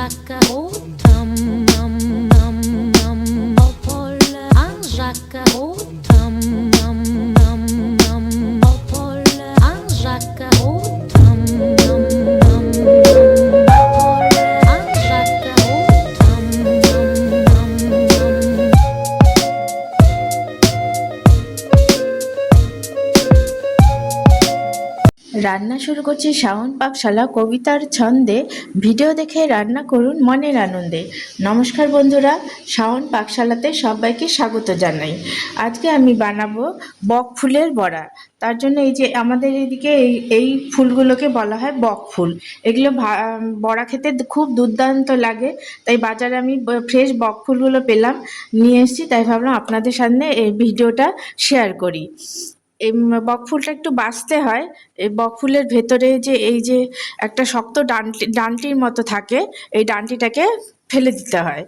Anjaka Otam Nam Nam Nam Opole Anjaka Otam Nam Nam Nam Opole Anjaka Otam Nam Nam Nam Opole Anjaka Otam Nam Nam Nam রান্না শুরু করছি শাওন পাকশালা কবিতার ছন্দে। Video দেখে রান্না করুন মনের আনন্দে। নমস্কার বন্ধুরা, শাওন পাকশালাতে সবাইকে স্বাগত জানাই। আজকে আমি বানাবো বক ফুলের বড়া। তার জন্য এই যে আমাদের এদিকে এই ফুলগুলোকে বলা হয় বক ফুল। এগুলো বড়া খেতে খুব দুর্দান্ত লাগে, তাই বাজারে আমি ফ্রেশ বক ফুলগুলো পেলাম, নিয়ে এসেছি। তাই ভাবলাম আপনাদের সামনে এই ভিডিওটা শেয়ার করি। এই বকফুলটা একটু বাছতে হয়। এই বকফুলের ভেতরে এই যে একটা শক্ত ডান্টির মতো থাকে, এই ডান্টিটাকে ফেলে দিতে হয়।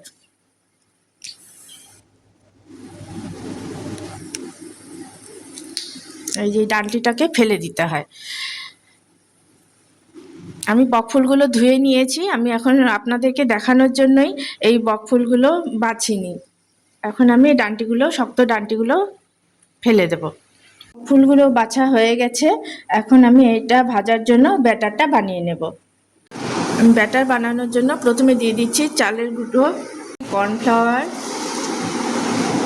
এই যে ডান্টিটাকে ফেলে দিতে হয়। আমি বকফুলগুলো ধুয়ে নিয়েছি। আমি এখন আপনাদেরকে দেখানোর জন্যই এই বকফুলগুলো বাছিনি। এখন আমি এই শক্ত ডান্টিগুলো ফেলে দেবো। ফুলগুলো বাছা হয়ে গেছে। এখন আমি এটা ভাজার জন্য ব্যাটারটা বানিয়ে নেব। ব্যাটার বানানোর জন্য প্রথমে দিয়ে দিচ্ছি চালের গুঁড়ো, কর্নফ্লাওয়ার,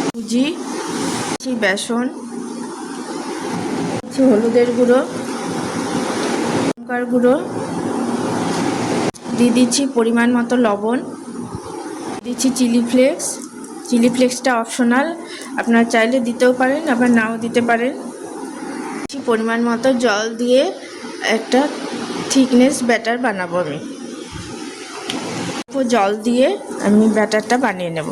সুজি, বেসন, হলুদের গুঁড়ো, লঙ্কার গুঁড়ো, দিয়ে দিচ্ছি পরিমাণ মতো লবণ, দিচ্ছি চিলি ফ্লেক্স। চিলি ফ্লেক্সটা অপশনাল, আপনারা চাইলে দিতেও পারেন আবার নাও দিতে পারেন। পরিমাণ মতো জল দিয়ে একটা থিকনেস ব্যাটার বানাবো। আমি জল দিয়ে ব্যাটারটা বানিয়ে নেব।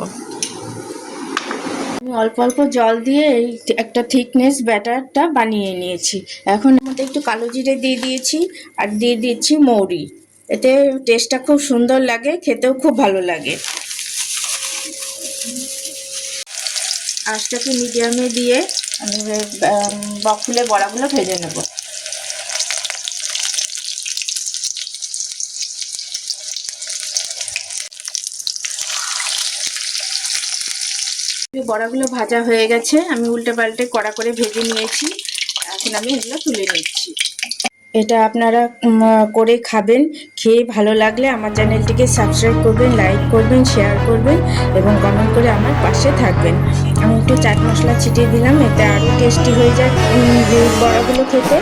আমি অল্প অল্প জল দিয়ে এই একটা থিকনেস ব্যাটারটা বানিয়ে নিয়েছি। এখন মধ্যে একটু কালো জিরে দিয়ে দিয়েছি আর দিয়ে দিচ্ছি মৌরি। এতে টেস্টটা খুব সুন্দর লাগে, খেতেও খুব ভালো লাগে। আঁচটাকে মিডিয়ামে দিয়ে আমি বকফুলের বড়াগুলো ভেজে নেব। বড়াগুলো ভাজা হয়ে গেছে, আমি উল্টে পাল্টে কড়া করে ভেজে নিয়েছি। এখন আমি এগুলো তুলে নিচ্ছি। এটা আপনারা করে খাবেন। খেয়ে ভালো লাগলে আমার চ্যানেলটিকে সাবস্ক্রাইব করবেন, লাইক করবেন, শেয়ার করবেন এবং কমেন্ট করে আমার পাশে থাকবেন। আমি একটু চাট মশলা ছিটিয়ে দিলাম, এতে আরও টেস্টি হয়ে যায় বড়াগুলো খেতে।